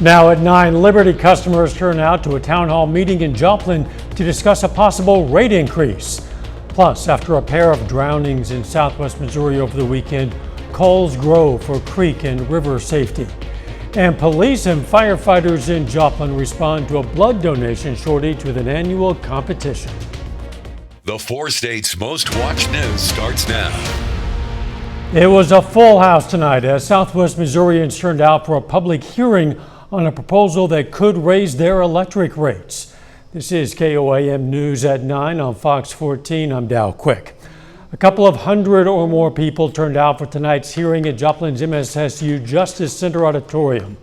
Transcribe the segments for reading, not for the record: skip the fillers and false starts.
Now at 9, Liberty customers turn out to a town hall meeting in Joplin to discuss a possible rate increase. Plus, after a pair of drownings in southwest Missouri over the weekend, calls grow for creek and river safety. And police and firefighters in Joplin respond to a blood donation shortage with an annual competition. The 4 states' most watched news starts now. It was a full house tonight as Southwest Missourians turned out for a public hearing on a proposal that could raise their electric rates. This is KOAM News at 9 on Fox 14. I'm Dow Quick. A couple of hundred or more people turned out for tonight's hearing at Joplin's MSSU Justice Center Auditorium.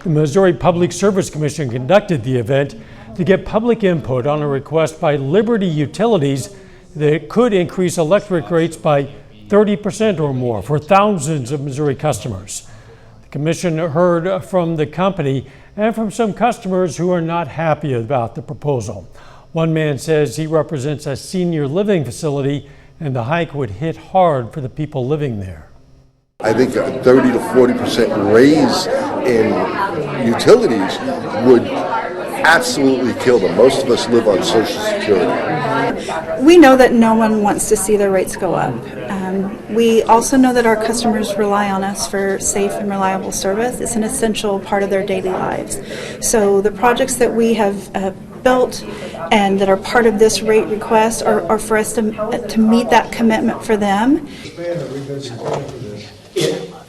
The Missouri Public Service Commission conducted the event to get public input on a request by Liberty Utilities that could increase electric rates by 30% or more for thousands of Missouri customers. The commission heard from the company and from some customers who are not happy about the proposal. One man says he represents a senior living facility and the hike would hit hard for the people living there. I think a 30 to 40% raise in utilities would absolutely kill them. Most of us live on Social Security. We know that no one wants to see their rates go up. We also know that our customers rely on us for safe and reliable service. It's an essential part of their daily lives. So the projects that we have built and that are part of this rate request are for us to meet that commitment for them.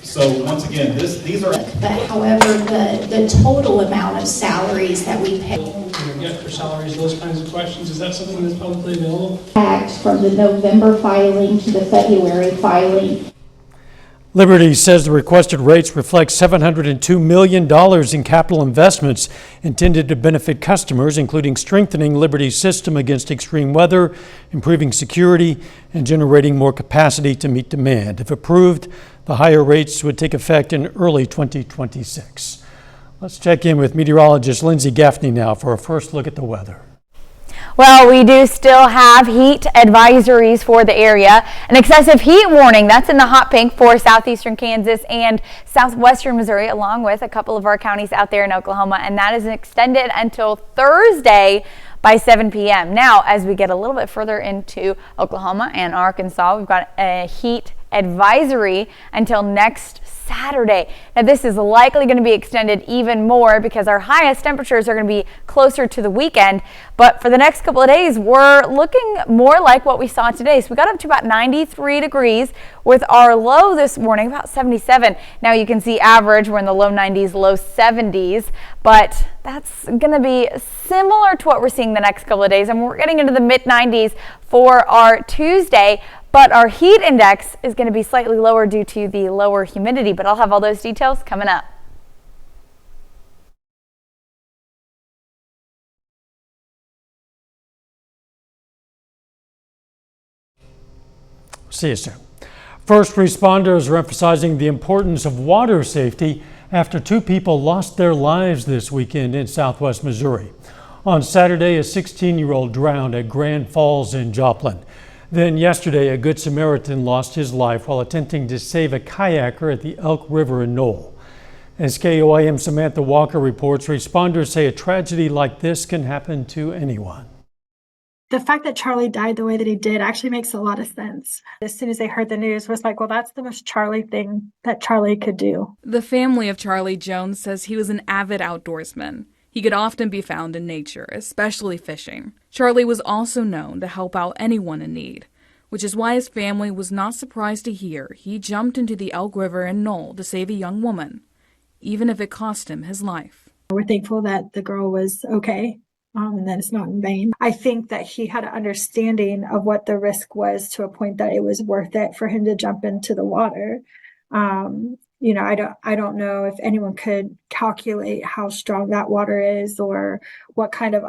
So once again, these are. But however, the total amount of salaries that we pay. Get for salaries, those kinds of questions. Is that something that's publicly available? From the November filing to the February filing. Liberty says the requested rates reflect $702 million in capital investments intended to benefit customers, including strengthening Liberty's system against extreme weather, improving security, and generating more capacity to meet demand. If approved, the higher rates would take effect in early 2026. Let's check in with meteorologist Lindsay Gaffney now for a first look at the weather. Well, we do still have heat advisories for the area. An excessive heat warning, that's in the hot pink for southeastern Kansas and southwestern Missouri, along with a couple of our counties out there in Oklahoma, and that is extended until Thursday by 7 p.m. Now, as we get a little bit further into Oklahoma and Arkansas, we've got a heat advisory until next Saturday. Now, this is likely going to be extended even more because our highest temperatures are going to be closer to the weekend. But for the next couple of days, we're looking more like what we saw today. So we got up to about 93 degrees with our low this morning, about 77. Now you can see average, we're in the low 90s, low 70s, but that's going to be similar to what we're seeing the next couple of days. And we're getting into the mid 90s for our Tuesday. But our heat index is going to be slightly lower due to the lower humidity, but I'll have all those details coming up. See you soon. First responders are emphasizing the importance of water safety after 2 people lost their lives this weekend in southwest Missouri. On Saturday, a 16-year-old drowned at Grand Falls in Joplin. Then yesterday, a Good Samaritan lost his life while attempting to save a kayaker at the Elk River in Knoll. As KOAM Samantha Walker reports, responders say a tragedy like this can happen to anyone. The fact that Charlie died the way that he did actually makes a lot of sense. As soon as they heard the news, it was like, well, that's the most Charlie thing that Charlie could do. The family of Charlie Jones says he was an avid outdoorsman. He could often be found in nature, especially fishing. Charlie was also known to help out anyone in need, which is why his family was not surprised to hear he jumped into the Elk River in Knoll to save a young woman, even if it cost him his life. We're thankful that the girl was okay and that it's not in vain. I think that he had an understanding of what the risk was to a point that it was worth it for him to jump into the water. I don't know if anyone could calculate how strong that water is or what kind of,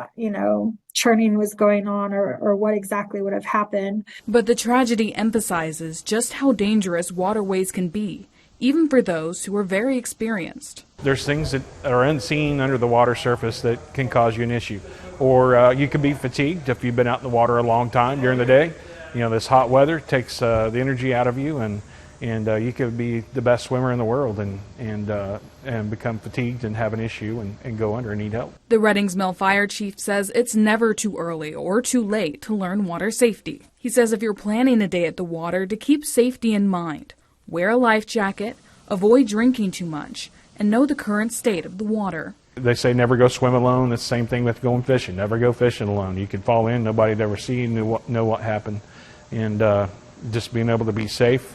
churning was going on or what exactly would have happened. But the tragedy emphasizes just how dangerous waterways can be, even for those who are very experienced. There's things that are unseen under the water surface that can cause you an issue. Or you could be fatigued if you've been out in the water a long time during the day. This hot weather takes the energy out of you and And you could be the best swimmer in the world and become fatigued and have an issue and go under and need help. The Reddings Mill fire chief says it's never too early or too late to learn water safety. He says if you're planning a day at the water, to keep safety in mind, wear a life jacket, avoid drinking too much, and know the current state of the water. They say never go swim alone. It's the same thing with going fishing. Never go fishing alone. You could fall in, nobody'd ever see you, know what happened. And just being able to be safe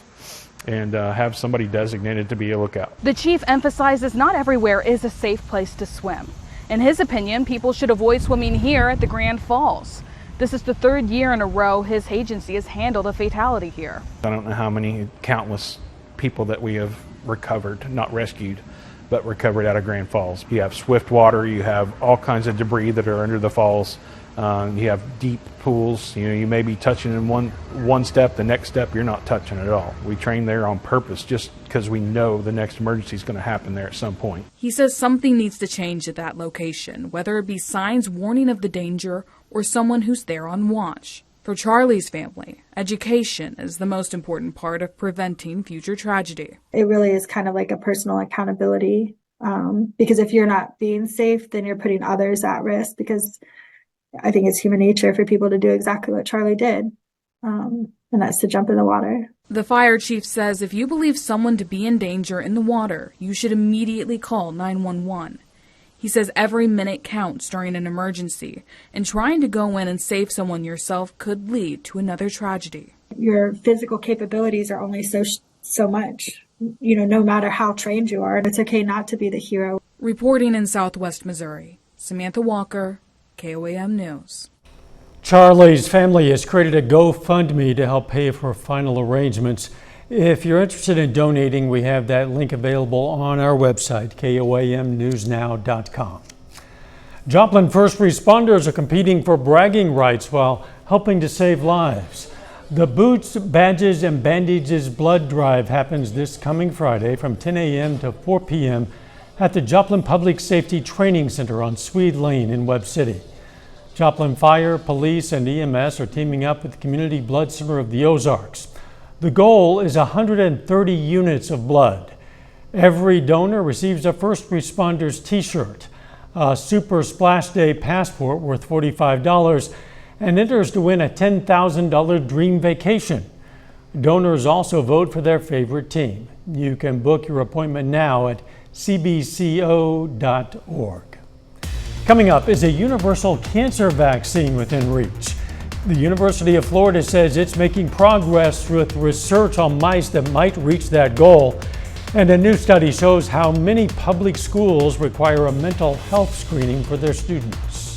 and have somebody designated to be a lookout. The chief emphasizes not everywhere is a safe place to swim. In his opinion, people should avoid swimming here at the Grand Falls. This is the third year in a row his agency has handled a fatality here. I don't know how many countless people that we have recovered, not rescued, but recovered out of Grand Falls. You have swift water, you have all kinds of debris that are under the falls. You have deep pools. You may be touching in one step, the next step you're not touching at all. We train there on purpose just because we know the next emergency is going to happen there at some point. He says something needs to change at that location, whether it be signs warning of the danger or someone who's there on watch. For Charlie's family, education is the most important part of preventing future tragedy. It really is kind of like a personal accountability, because if you're not being safe, then you're putting others at risk, because I think it's human nature for people to do exactly what Charlie did, and that's to jump in the water. The fire chief says if you believe someone to be in danger in the water, you should immediately call 911. He says every minute counts during an emergency, and trying to go in and save someone yourself could lead to another tragedy. Your physical capabilities are only so much, no matter how trained you are. It's okay not to be the hero. Reporting in Southwest Missouri, Samantha Walker, KOAM News. Charlie's family has created a GoFundMe to help pay for final arrangements. If you're interested in donating, we have that link available on our website, koamnewsnow.com. Joplin first responders are competing for bragging rights while helping to save lives. The Boots, Badges, and Bandages Blood Drive happens this coming Friday from 10 a.m. to 4 p.m. at the Joplin Public Safety Training Center on Swede Lane in Webb City. Joplin Fire, Police, and EMS are teaming up with the Community Blood Center of the Ozarks. The goal is 130 units of blood. Every donor receives a first responder's t-shirt, a Super Splash Day passport worth $45, and enters to win a $10,000 dream vacation. Donors also vote for their favorite team. You can book your appointment now at cbco.org. Coming up is a universal cancer vaccine within reach. The University of Florida says it's making progress with research on mice that might reach that goal. And a new study shows how many public schools require a mental health screening for their students.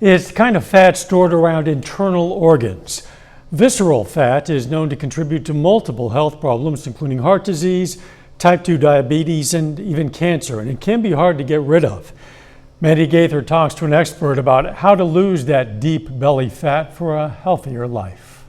It's the kind of fat stored around internal organs. Visceral fat is known to contribute to multiple health problems, including heart disease, type 2 diabetes, and even cancer, and it can be hard to get rid of. Mandy Gaither talks to an expert about how to lose that deep belly fat for a healthier life.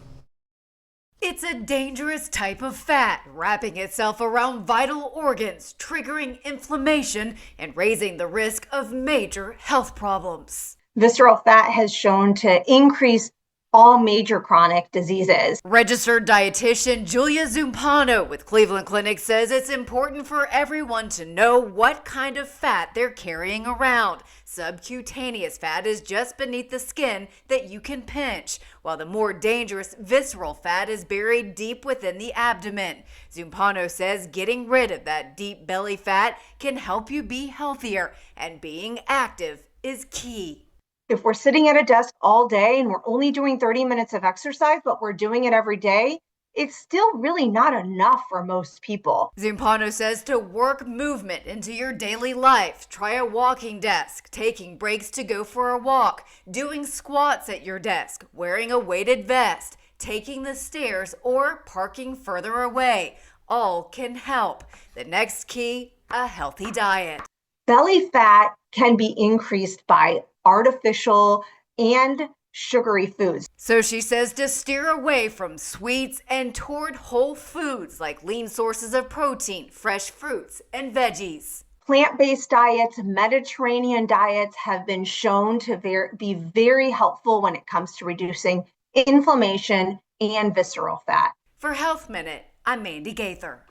It's a dangerous type of fat, wrapping itself around vital organs, triggering inflammation and raising the risk of major health problems. Visceral fat has shown to increase all major chronic diseases. Registered dietitian Julia Zumpano with Cleveland Clinic says it's important for everyone to know what kind of fat they're carrying around. Subcutaneous fat is just beneath the skin that you can pinch, while the more dangerous visceral fat is buried deep within the abdomen. Zumpano says getting rid of that deep belly fat can help you be healthier, and being active is key. If we're sitting at a desk all day and we're only doing 30 minutes of exercise, but we're doing it every day, it's still really not enough for most people. Zumpano says to work movement into your daily life. Try a walking desk, taking breaks to go for a walk, doing squats at your desk, wearing a weighted vest, taking the stairs, or parking further away. All can help. The next key, a healthy diet. Belly fat can be increased by artificial and sugary foods. So she says to steer away from sweets and toward whole foods like lean sources of protein, fresh fruits, and veggies. Plant-based diets, Mediterranean diets have been shown to be very helpful when it comes to reducing inflammation and visceral fat. For Health Minute, I'm Mandy Gaither.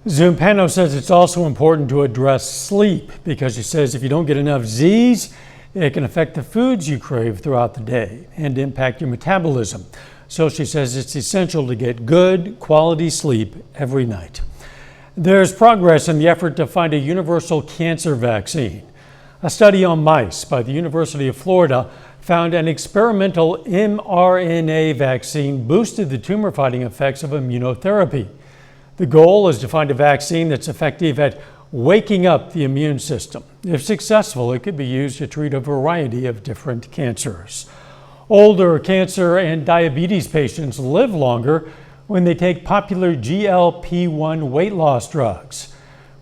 Zumpano says it's also important to address sleep because she says if you don't get enough Z's, it can affect the foods you crave throughout the day and impact your metabolism. So she says it's essential to get good, quality sleep every night. There's progress in the effort to find a universal cancer vaccine. A study on mice by the University of Florida found an experimental mRNA vaccine boosted the tumor-fighting effects of immunotherapy. The goal is to find a vaccine that's effective at waking up the immune system. If successful, it could be used to treat a variety of different cancers. Older cancer and diabetes patients live longer when they take popular GLP-1 weight loss drugs.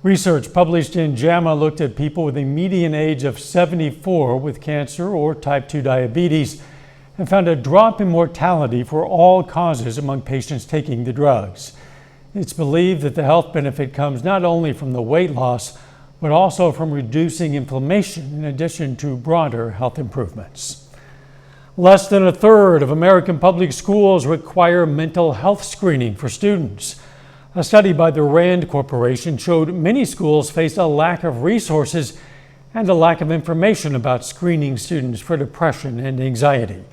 Research published in JAMA looked at people with a median age of 74 with cancer or type 2 diabetes and found a drop in mortality for all causes among patients taking the drugs. It's believed that the health benefit comes not only from the weight loss, but also from reducing inflammation in addition to broader health improvements. Less than a third of American public schools require mental health screening for students. A study by the RAND Corporation showed many schools face a lack of resources and a lack of information about screening students for depression and anxiety.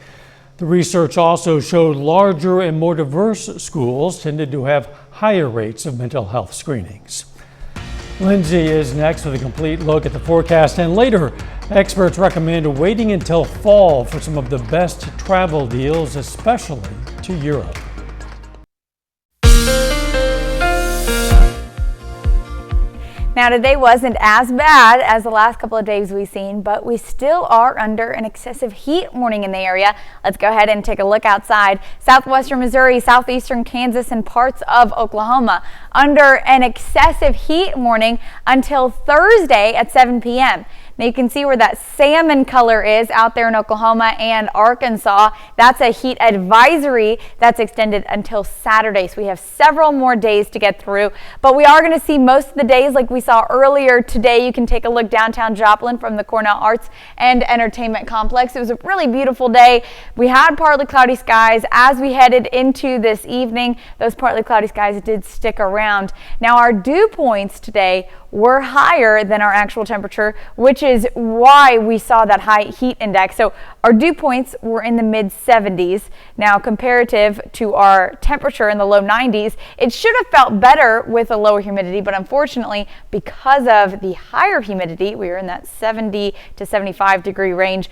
The research also showed larger and more diverse schools tended to have higher rates of mental health screenings. Lindsay is next with a complete look at the forecast, and later, experts recommend waiting until fall for some of the best travel deals, especially to Europe. Now today wasn't as bad as the last couple of days we've seen, but we still are under an excessive heat warning in the area. Let's go ahead and take a look outside. Southwestern Missouri, southeastern Kansas, and parts of Oklahoma under an excessive heat warning until Thursday at 7 p.m. Now you can see where that salmon color is out there in Oklahoma and Arkansas. That's a heat advisory that's extended until Saturday. So we have several more days to get through, but we are going to see most of the days like we saw earlier today. You can take a look downtown Joplin from the Cornell Arts and Entertainment Complex. It was a really beautiful day. We had partly cloudy skies as we headed into this evening. Those partly cloudy skies did stick around. Now our dew points today were higher than our actual temperature, which is why we saw that high heat index. So our dew points were in the mid 70s. Now comparative to our temperature in the low 90s, it should have felt better with a lower humidity, but unfortunately because of the higher humidity, we were in that 70 to 75 degree range,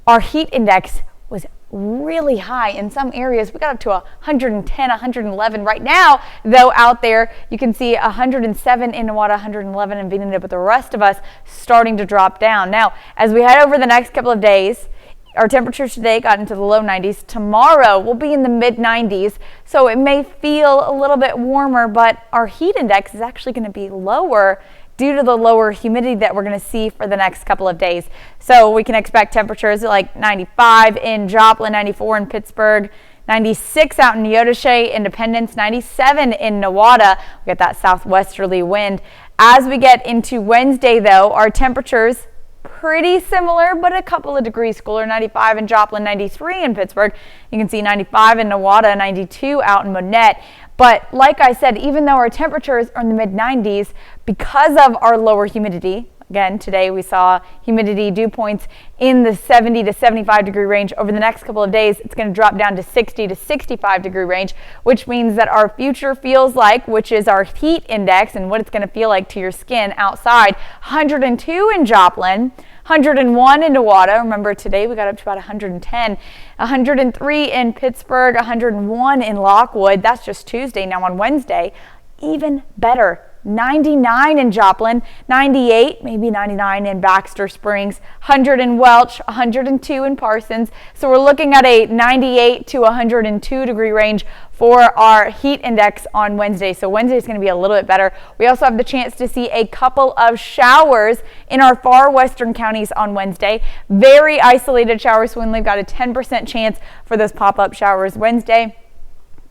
our heat index was really high. In some areas we got up to 110, 111 right now, though out there you can see 107 in Nevada, 111 in Veneta, but the rest of us starting to drop down. Now as we head over the next couple of days, our temperatures today got into the low 90s. Tomorrow we'll be in the mid 90s, so it may feel a little bit warmer, but our heat index is actually going to be lower due to the lower humidity that we're going to see for the next couple of days. So we can expect temperatures like 95 in Joplin, 94 in Pittsburgh, 96 out in Neodesha, Independence, 97 in Newada. We get that southwesterly wind. As we get into Wednesday though, our temperatures pretty similar, but a couple of degrees cooler. 95 in Joplin, 93 in Pittsburgh. You can see 95 in Newada, 92 out in Monette. But like I said, even though our temperatures are in the mid 90s, because of our lower humidity, again, today we saw humidity dew points in the 70 to 75 degree range. Over the next couple of days, it's going to drop down to 60 to 65 degree range, which means that our future feels like, which is our heat index and what it's going to feel like to your skin outside, 102 in Joplin, 101 in Newada. Remember today we got up to about 110, 103 in Pittsburgh, 101 in Lockwood. That's just Tuesday. Now on Wednesday, even better. 99 in Joplin, 98, maybe 99 in Baxter Springs, 100 in Welch, 102 in Parsons. So we're looking at a 98 to 102 degree range for our heat index on Wednesday. So Wednesday is going to be a little bit better. We also have the chance to see a couple of showers in our far western counties on Wednesday. Very isolated showers. So we've got a 10% chance for those pop-up showers Wednesday.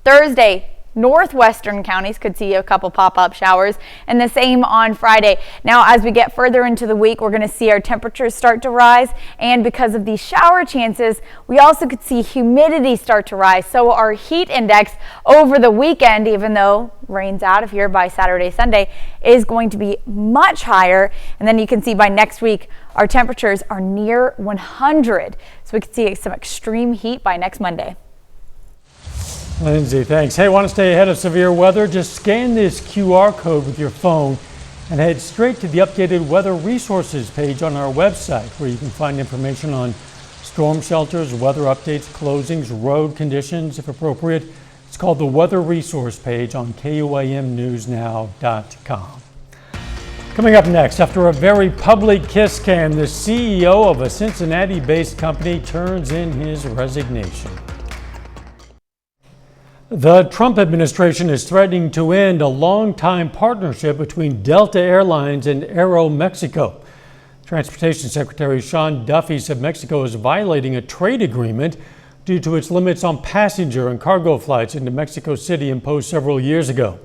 Thursday, Northwestern counties could see a couple pop-up showers, and the same on Friday. Now, as we get further into the week, we're going to see our temperatures start to rise, and because of these shower chances, we also could see humidity start to rise. So our heat index over the weekend, even though rain's out of here by Saturday, Sunday, is going to be much higher. And then you can see by next week, our temperatures are near 100. So we could see some extreme heat by next Monday. Lindsay, thanks. Hey, want to stay ahead of severe weather? Just scan this QR code with your phone and head straight to the updated weather resources page on our website, where you can find information on storm shelters, weather updates, closings, road conditions, if appropriate. It's called the Weather Resource page on KOAMnewsnow.com. Coming up next, after a very public kiss cam, the CEO of a Cincinnati-based company turns in his resignation. The Trump administration is threatening to end a long-time partnership between Delta Airlines and Aeromexico. Transportation Secretary Sean Duffy said Mexico is violating a trade agreement due to its limits on passenger and cargo flights into Mexico City imposed several years ago.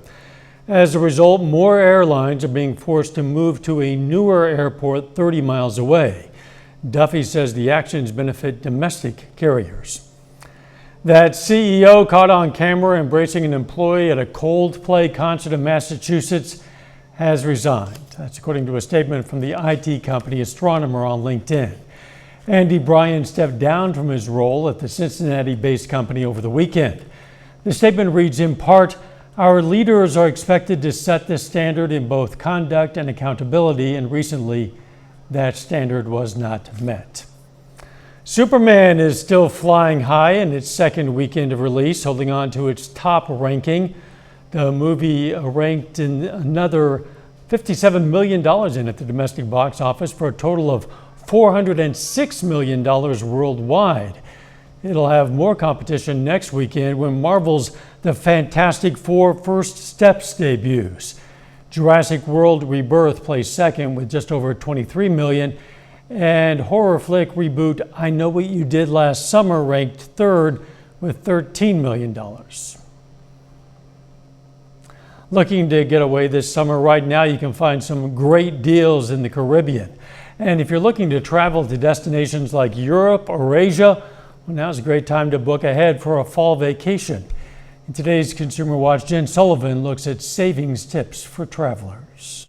As a result, more airlines are being forced to move to a newer airport 30 miles away. Duffy says the actions benefit domestic carriers. That CEO caught on camera embracing an employee at a Coldplay concert in Massachusetts has resigned. That's according to a statement from the IT company Astronomer on LinkedIn. Andy Bryan stepped down from his role at the Cincinnati-based company over the weekend. The statement reads in part, "Our leaders are expected to set the standard in both conduct and accountability, and recently that standard was not met." Superman is still flying high in its second weekend of release, holding on to its top ranking. The movie ranked in another $57 million in at the domestic box office for a total of $406 million worldwide. It'll have more competition next weekend when Marvel's The Fantastic Four First Steps debuts. Jurassic World Rebirth placed second with just over $23 million. And horror flick reboot I Know What You Did Last Summer ranked third with $13 million. Looking to get away this summer? Right now you can find some great deals in the Caribbean. And if you're looking to travel to destinations like Europe or Asia, well, now's a great time to book ahead for a fall vacation. In today's Consumer Watch, Jen Sullivan looks at savings tips for travelers.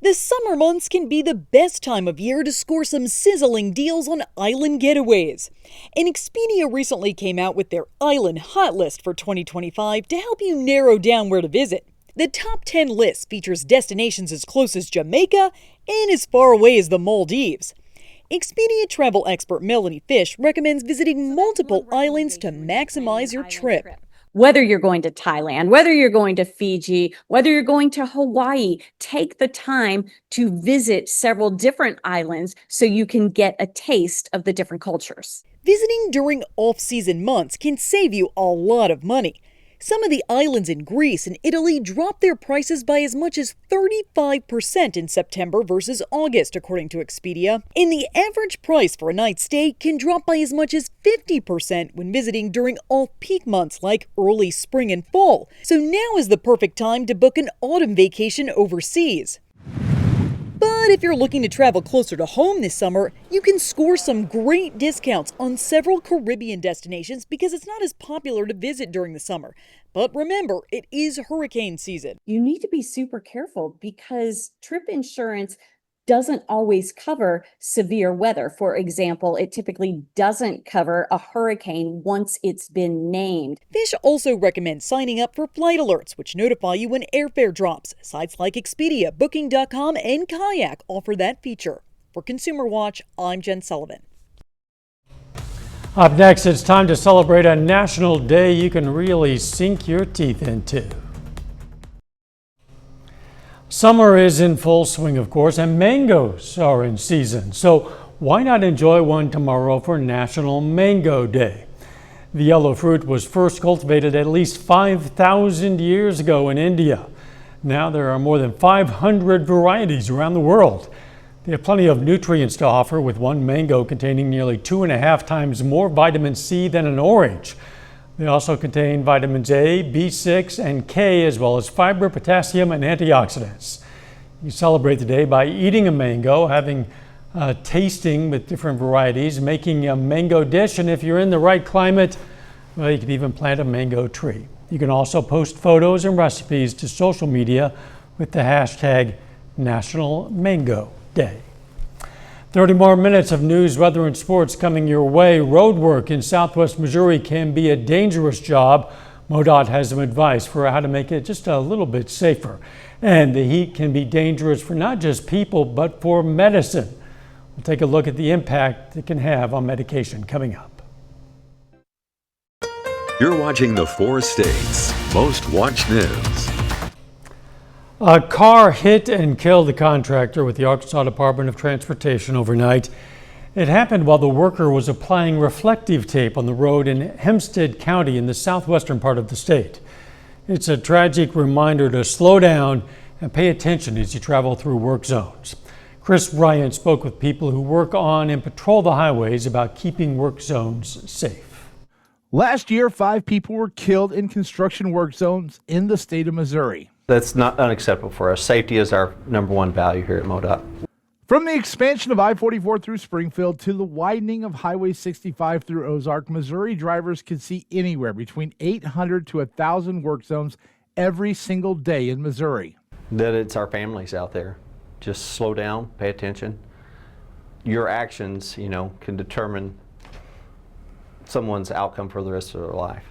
The summer months can be the best time of year to score some sizzling deals on island getaways. And Expedia recently came out with their Island Hot List for 2025 to help you narrow down where to visit. The top 10 list features destinations as close as Jamaica and as far away as the Maldives. Expedia travel expert Melanie Fish recommends visiting multiple islands to maximize your trip. Whether you're going to Thailand, whether you're going to Fiji, whether you're going to Hawaii, take the time to visit several different islands so you can get a taste of the different cultures. Visiting during off-season months can save you a lot of money. Some of the islands in Greece and Italy dropped their prices by as much as 35% in September versus August, according to Expedia. And the average price for a night stay can drop by as much as 50% when visiting during off-peak months like early spring and fall. So now is the perfect time to book an autumn vacation overseas. But if you're looking to travel closer to home this summer, you can score some great discounts on several Caribbean destinations because it's not as popular to visit during the summer. But remember, it is hurricane season. You need to be super careful because trip insurance doesn't always cover severe weather. For example, it typically doesn't cover a hurricane once it's been named. Fish also recommends signing up for flight alerts, which notify you when airfare drops. Sites like Expedia, Booking.com, and Kayak offer that feature. For Consumer Watch, I'm Jen Sullivan. Up next, it's time to celebrate a national day you can really sink your teeth into. Summer is in full swing, of course, and mangoes are in season. So why not enjoy one tomorrow for National Mango Day? The yellow fruit was first cultivated at least 5,000 years ago in India. Now there are more than 500 varieties around the world. They have plenty of nutrients to offer, with one mango containing nearly 2.5 times more vitamin C than an orange. They also contain vitamins A, B6, and K, as well as fiber, potassium, and antioxidants. You celebrate the day by eating a mango, having a tasting with different varieties, making a mango dish, and if you're in the right climate, well, you can even plant a mango tree. You can also post photos and recipes to social media with the hashtag National Mango Day. 30 more minutes of news, weather, and sports coming your way. Road work in southwest Missouri can be a dangerous job. MoDOT has some advice for how to make it just a little bit safer. And the heat can be dangerous for not just people, but for medicine. We'll take a look at the impact it can have on medication coming up. You're watching the 4 States Most Watched News. A car hit and killed a contractor with the Arkansas Department of Transportation overnight. It happened while the worker was applying reflective tape on the road in Hempstead County in the southwestern part of the state. It's a tragic reminder to slow down and pay attention as you travel through work zones. Chris Ryan spoke with people who work on and patrol the highways about keeping work zones safe. Last year, 5 people were killed in construction work zones in the state of Missouri. That's not unacceptable for us. Safety is our #1 value here at MoDOT. From the expansion of I-44 through Springfield to the widening of Highway 65 through Ozark, Missouri drivers can see anywhere between 800 to 1,000 work zones every single day in Missouri. That it's our families out there. Just slow down, pay attention. Your actions, can determine someone's outcome for the rest of their life.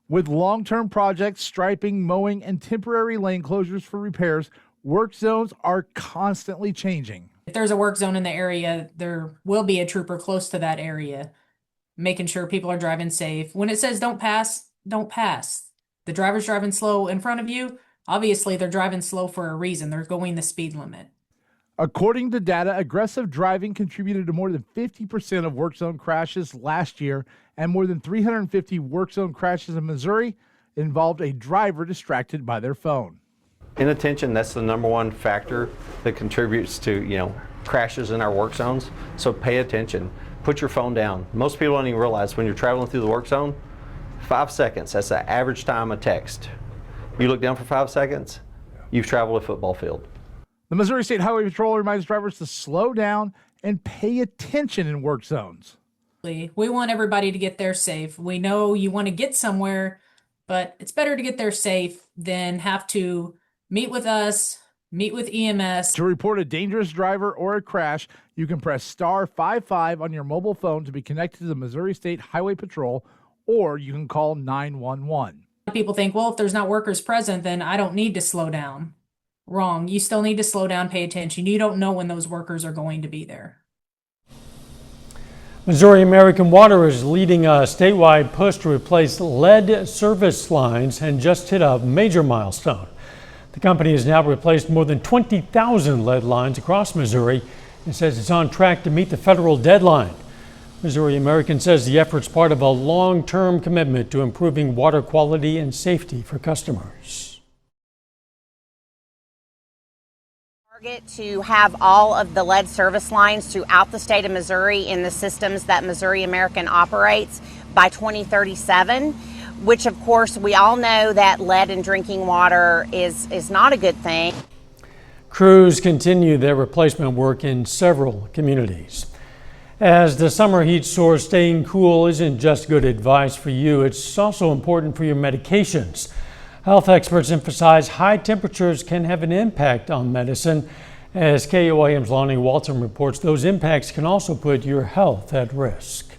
With long-term projects, striping, mowing, and temporary lane closures for repairs, work zones are constantly changing. If there's a work zone in the area, there will be a trooper close to that area, making sure people are driving safe. When it says don't pass, don't pass. The driver's driving slow in front of you, obviously they're driving slow for a reason. They're going the speed limit. According to data, aggressive driving contributed to more than 50% of work zone crashes last year, and more than 350 work zone crashes in Missouri involved a driver distracted by their phone. Inattention, that's the #1 factor that contributes to, crashes in our work zones. So pay attention. Put your phone down. Most people don't even realize when you're traveling through the work zone, 5 seconds, that's the average time of text. You look down for 5 seconds, you've traveled a football field. The Missouri State Highway Patrol reminds drivers to slow down and pay attention in work zones. We want everybody to get there safe. We know you want to get somewhere, but it's better to get there safe than have to meet with us, meet with EMS. To report a dangerous driver or a crash, you can press *55 on your mobile phone to be connected to the Missouri State Highway Patrol, or you can call 911. People think, well, if there's not workers present, then I don't need to slow down. Wrong. You still need to slow down, pay attention. You don't know when those workers are going to be there. Missouri American Water is leading a statewide push to replace lead service lines and just hit a major milestone. The company has now replaced more than 20,000 lead lines across Missouri and says it's on track to meet the federal deadline. Missouri American says the effort's part of a long-term commitment to improving water quality and safety for customers. To have all of the lead service lines throughout the state of Missouri in the systems that Missouri American operates by 2037, which of course we all know that lead in drinking water is not a good thing. Crews continue their replacement work in several communities. As the summer heat soars, staying cool isn't just good advice for you, it's also important for your medications. Health experts emphasize high temperatures can have an impact on medicine. As KOAM's Lonnie Walton reports, those impacts can also put your health at risk.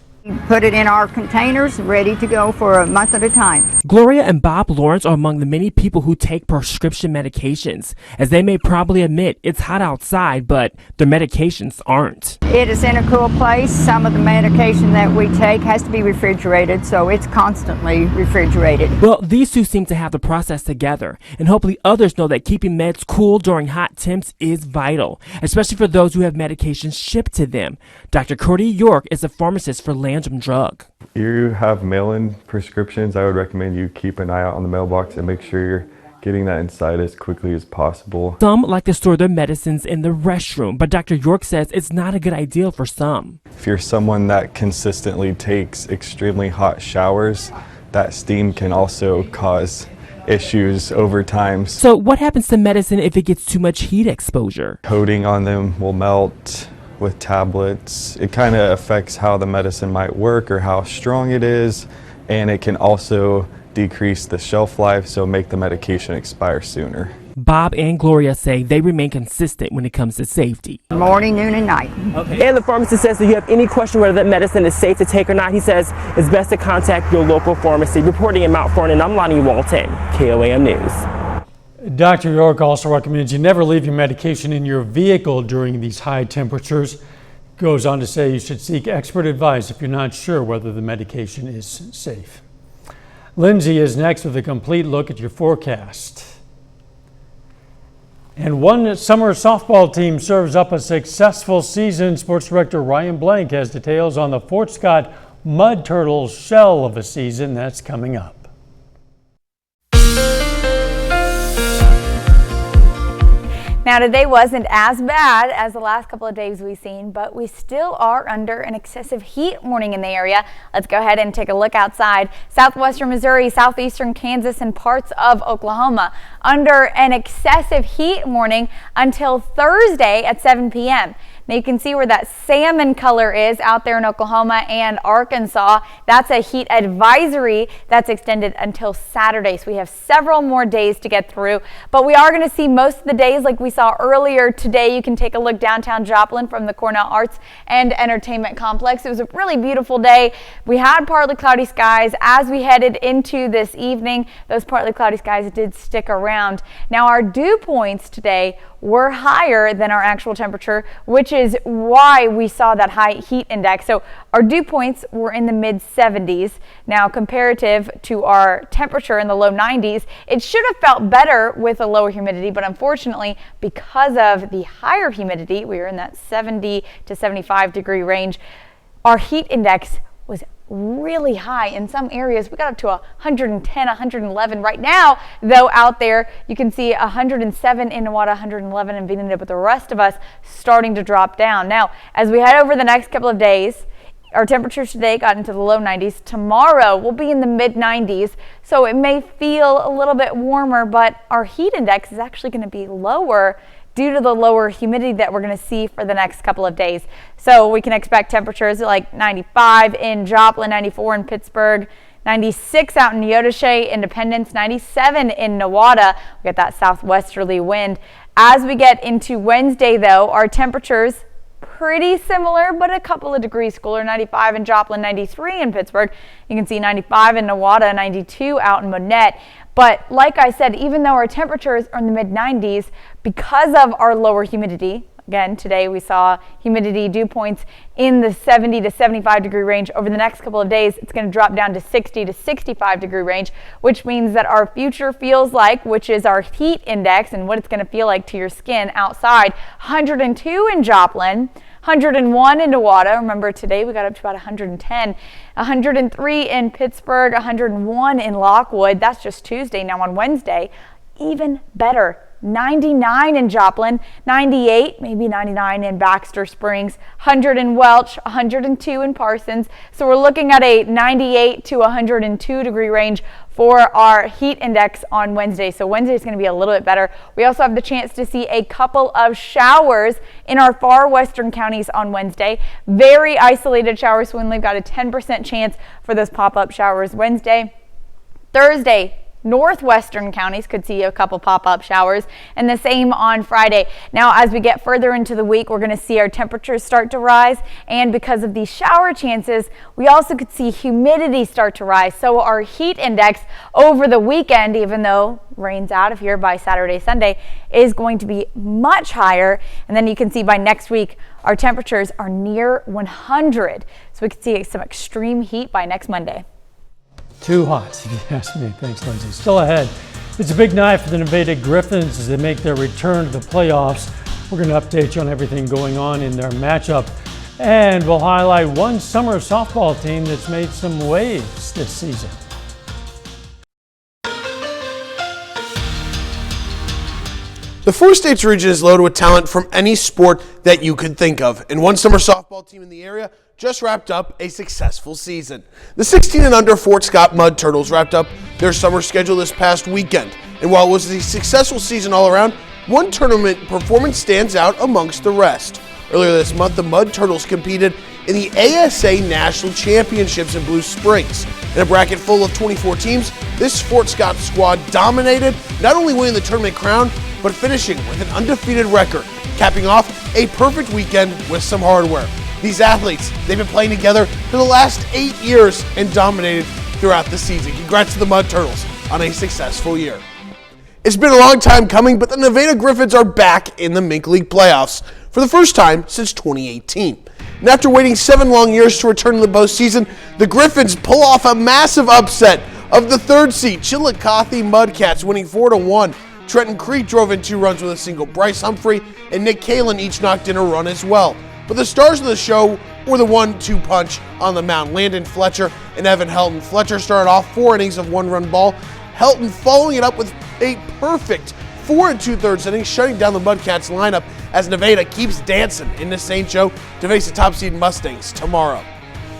Put it in our containers, ready to go for a month at a time. Gloria and Bob Lawrence are among the many people who take prescription medications. As they may probably admit, it's hot outside, but their medications aren't. It is in a cool place. Some of the medication that we take has to be refrigerated, so it's constantly refrigerated. Well, these two seem to have the process together, and hopefully others know that keeping meds cool during hot temps is vital, especially for those who have medications shipped to them. Dr. Cody York is a pharmacist for Landrum Drug. You have mail-in prescriptions, I would recommend you keep an eye out on the mailbox and make sure you're getting that inside as quickly as possible. Some like to store their medicines in the restroom, but Dr. York says it's not a good idea for some. If you're someone that consistently takes extremely hot showers, that steam can also cause issues over time. So what happens to medicine if it gets too much heat exposure? Coating on them will melt with tablets. It kind of affects how the medicine might work or how strong it is, and it can also decrease the shelf life, so make the medication expire sooner. Bob and Gloria say they remain consistent when it comes to safety. Morning, noon, and night. And the pharmacist says if you have any question whether that medicine is safe to take or not, he says it's best to contact your local pharmacy. Reporting in Mount Vernon, I'm Lonnie Walton, KOAM News. Dr. York also recommends you never leave your medication in your vehicle during these high temperatures. Goes on to say you should seek expert advice if you're not sure whether the medication is safe. Lindsay is next with a complete look at your forecast. And one summer softball team serves up a successful season. Sports Director Ryan Blank has details on the Fort Scott Mud Turtles shell of a season that's coming up. Now today wasn't as bad as the last couple of days we've seen, but we still are under an excessive heat warning in the area. Let's go ahead and take a look outside. Southwestern Missouri, southeastern Kansas, and parts of Oklahoma under an excessive heat warning until Thursday at 7 p.m. Now you can see where that salmon color is out there in Oklahoma and Arkansas. That's a heat advisory that's extended until Saturday. So we have several more days to get through, but we are going to see most of the days like we saw earlier today. You can take a look downtown Joplin from the Cornell Arts and Entertainment Complex. It was a really beautiful day. We had partly cloudy skies as we headed into this evening. Those partly cloudy skies did stick around. Now our dew points today were higher than our actual temperature, which is why we saw that high heat index. So our dew points were in the mid 70s. Now comparative to our temperature in the low 90s, it should have felt better with a lower humidity, but unfortunately because of the higher humidity, we were in that 70 to 75 degree range, our heat index was really high. In some areas we got up to 110, 111 right now, though out there you can see 107 in Nevada, 111 in Veneta, but the rest of us starting to drop down. Now as we head over the next couple of days, our temperatures today got into the low 90s. Tomorrow we'll be in the mid 90s, so it may feel a little bit warmer, but our heat index is actually going to be lower due to the lower humidity that we're going to see for the next couple of days. So we can expect temperatures like 95 in Joplin, 94 in Pittsburgh, 96 out in Neodesha, Independence, 97 in Newada. We get that southwesterly wind. As we get into Wednesday, though, our temperatures pretty similar, but a couple of degrees cooler. 95 in Joplin, 93 in Pittsburgh. You can see 95 in Newada, 92 out in Monette. But like I said, even though our temperatures are in the mid 90s, because of our lower humidity, again, today we saw humidity dew points in the 70 to 75 degree range. Over the next couple of days, it's going to drop down to 60 to 65 degree range, which means that our future feels like, which is our heat index and what it's going to feel like to your skin outside, 102 in Joplin, 101 in Newada. Remember today we got up to about 110, 103 in Pittsburgh, 101 in Lockwood. That's just Tuesday. Now on Wednesday, even better. 99 in Joplin, 98, maybe 99 in Baxter Springs, 100 in Welch, 102 in Parsons. So we're looking at a 98 to 102 degree range for our heat index on Wednesday. So Wednesday is going to be a little bit better. We also have the chance to see a couple of showers in our far western counties on Wednesday. Very isolated showers. So we've got a 10% chance for those pop-up showers Wednesday. Thursday, northwestern counties could see a couple pop-up showers, and the same on Friday. Now as we get further into the week, we're going to see our temperatures start to rise, and because of these shower chances, we also could see humidity start to rise. So our heat index over the weekend, even though rain's out of here by Saturday, Sunday, is going to be much higher. And then you can see by next week our temperatures are near 100, so we could see some extreme heat by next Monday. Too hot, if you ask me. Thanks, Lindsay. Still ahead, it's a big night for the Nevada Griffins as they make their return to the playoffs. We're going to update you on everything going on in their matchup, and we'll highlight one summer softball team that's made some waves this season. The Four States region is loaded with talent from any sport that you could think of, and one summer softball team in the area just wrapped up a successful season. The 16 and under Fort Scott Mud Turtles wrapped up their summer schedule this past weekend, and while it was a successful season all around, one tournament performance stands out amongst the rest. Earlier this month, the Mud Turtles competed in the ASA National Championships in Blue Springs. In a bracket full of 24 teams, this Fort Scott squad dominated, not only winning the tournament crown, but finishing with an undefeated record, capping off a perfect weekend with some hardware. These athletes, they've been playing together for the last 8 years and dominated throughout the season. Congrats to the Mud Turtles on a successful year. It's been a long time coming, but the Nevada Griffins are back in the Mink League playoffs for the first time since 2018. And after waiting 7 long years to return to the postseason, the Griffins pull off a massive upset of the third seed Chillicothe Mudcats, winning 4-1. Trenton Creek drove in 2 runs with a single. Bryce Humphrey and Nick Kalin each knocked in a run as well. But the stars of the show were the 1-2 punch on the mound. Landon Fletcher and Evan Helton. Fletcher started off 4 innings of 1-run ball. Helton following it up with a perfect 4 2/3 innings, shutting down the Mudcats lineup as Nevada keeps dancing into St. Joe to face the top seed Mustangs tomorrow.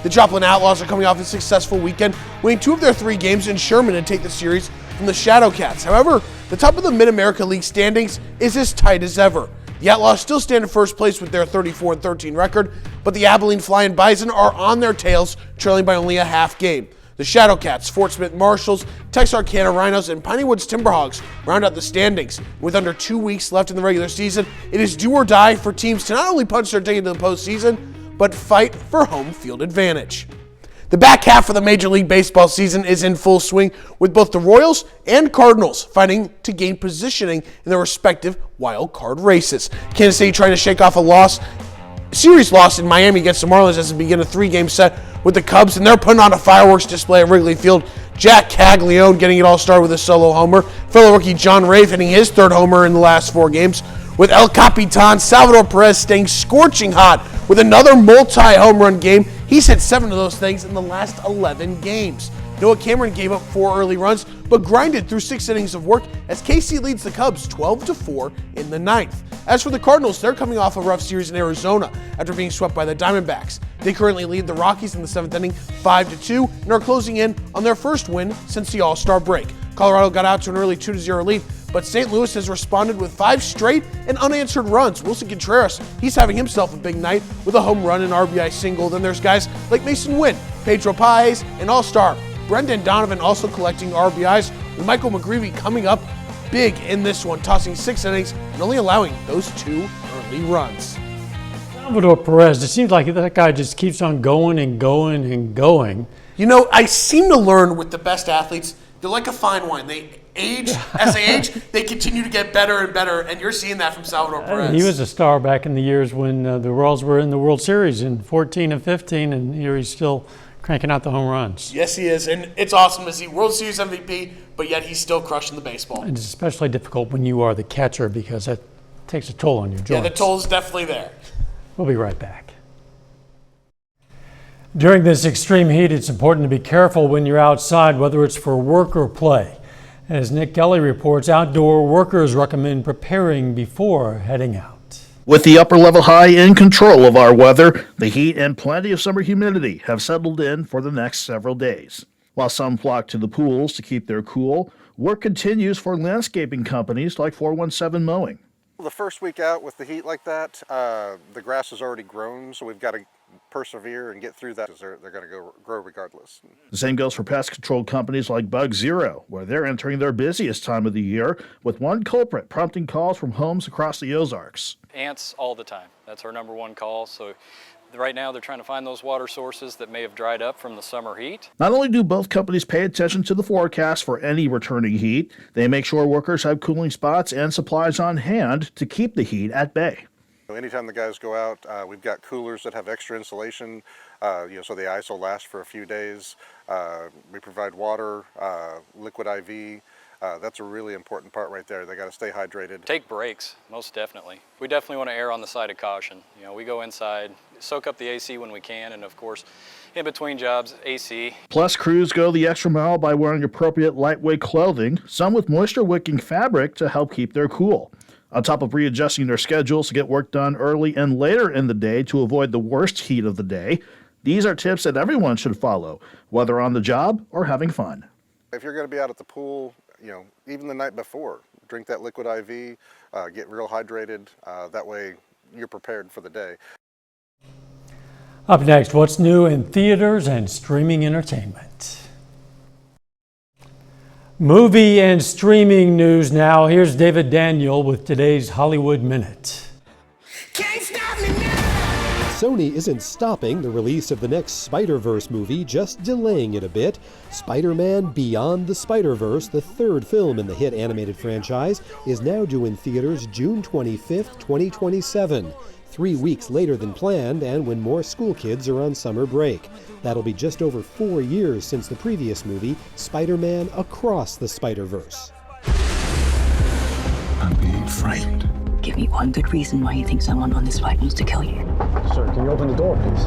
The Joplin Outlaws are coming off a successful weekend, winning 2 of their 3 games in Sherman to take the series from the Shadowcats. However, the top of the Mid-America League standings is as tight as ever. The Outlaws still stand in first place with their 34-13 record, but the Abilene Flying Bison are on their tails, trailing by only a half game. The Shadowcats, Fort Smith Marshalls, Texarkana Rhinos, and Piney Woods Timberhogs round out the standings. With under 2 weeks left in the regular season, it is do or die for teams to not only punch their ticket to the postseason, but fight for home field advantage. The back half of the Major League Baseball season is in full swing, with both the Royals and Cardinals fighting to gain positioning in their respective wild card races. Kansas City trying to shake off a series loss in Miami against the Marlins as they begin a 3-game set with the Cubs, and they're putting on a fireworks display at Wrigley Field. Jack Caglione getting it all started with a solo homer. Fellow rookie John Rave hitting his 3rd homer in the last 4 games. With El Capitan Salvador Perez staying scorching hot with another multi-home run game. He's hit 7 of those things in the last 11 games. Noah Cameron gave up 4 early runs, but grinded through 6 innings of work as KC leads the Cubs 12-4 in the 9th. As for the Cardinals, they're coming off a rough series in Arizona after being swept by the Diamondbacks. They currently lead the Rockies in the 7th inning 5-2 and are closing in on their first win since the All-Star break. Colorado got out to an early 2-0 lead, but St. Louis has responded with 5 straight and unanswered runs. Wilson Contreras, he's having himself a big night with a home run and RBI single. Then there's guys like Mason Wynn, Pedro Paez, and All-Star Brendan Donovan also collecting RBIs, with Michael McGreevy coming up big in this one, tossing 6 innings and only allowing those 2 early runs. Salvador Perez, it seems like that guy just keeps on going and going and going. You know, I seem to learn with the best athletes, they're like a fine wine. They age, as they age, they continue to get better and better, and you're seeing that from Salvador Perez. He was a star back in the years when the Royals were in the World Series in 14 and 15, and here he's still cranking out the home runs. Yes, he is, and it's awesome to see World Series MVP, but yet he's still crushing the baseball. And it's especially difficult when you are the catcher because that takes a toll on your joints. Yeah, the toll is definitely there. We'll be right back. During this extreme heat, it's important to be careful when you're outside, whether it's for work or play. As Nick Kelly reports, outdoor workers recommend preparing before heading out. With the upper level high in control of our weather, the heat and plenty of summer humidity have settled in for the next several days. While some flock to the pools to keep their cool, work continues for landscaping companies like 417 Mowing. The first week out with the heat like that, the grass has already grown, so we've got to persevere and get through that because they're going to grow regardless. The same goes for pest control companies like Bug Zero, where they're entering their busiest time of the year, with one culprit prompting calls from homes across the Ozarks. Ants all the time. That's our number one call. So right now they're trying to find those water sources that may have dried up from the summer heat. Not only do both companies pay attention to the forecast for any returning heat, they make sure workers have cooling spots and supplies on hand to keep the heat at bay. Anytime the guys go out, we've got coolers that have extra insulation, so the ice will last for a few days. We provide water, liquid IV. That's a really important part right there. They got to stay hydrated. Take breaks, most definitely. We definitely want to err on the side of caution. You know, we go inside, soak up the AC when we can, and of course, in between jobs, AC. Plus, crews go the extra mile by wearing appropriate lightweight clothing, some with moisture-wicking fabric to help keep their cool. On top of readjusting their schedules to get work done early and later in the day to avoid the worst heat of the day, these are tips that everyone should follow, whether on the job or having fun. If you're going to be out at the pool, even the night before, drink that liquid IV, get real hydrated. That way you're prepared for the day. Up next, what's new in theaters and streaming entertainment? Movie and streaming news now. Here's David Daniel with today's Hollywood Minute. Sony isn't stopping the release of the next Spider-Verse movie, just delaying it a bit. Spider-Man Beyond the Spider-Verse, the third film in the hit animated franchise, is now due in theaters June 25th, 2027. 3 weeks later than planned, and when more school kids are on summer break. That'll be just over 4 years since the previous movie, Spider-Man Across the Spider-Verse. I'm being frightened. Give me one good reason why you think someone on this flight wants to kill you. Sir, can you open the door, please?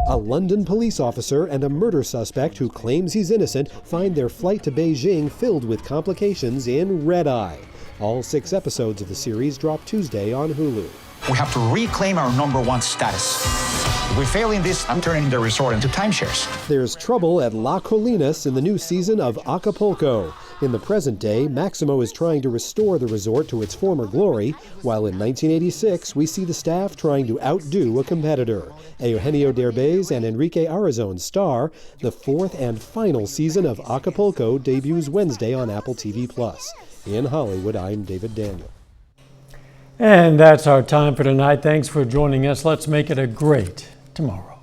A London police officer and a murder suspect who claims he's innocent find their flight to Beijing filled with complications in Red Eye. All 6 episodes of the series drop Tuesday on Hulu. We have to reclaim our #1 status. If we fail in this, I'm turning the resort into timeshares. There's trouble at La Colinas in the new season of Acapulco. In the present day, Maximo is trying to restore the resort to its former glory, while in 1986 we see the staff trying to outdo a competitor. Eugenio Derbez and Enrique Arrazón star. The 4th and final season of Acapulco debuts Wednesday on Apple TV+. In Hollywood, I'm David Daniel. And that's our time for tonight. Thanks for joining us. Let's make it a great tomorrow.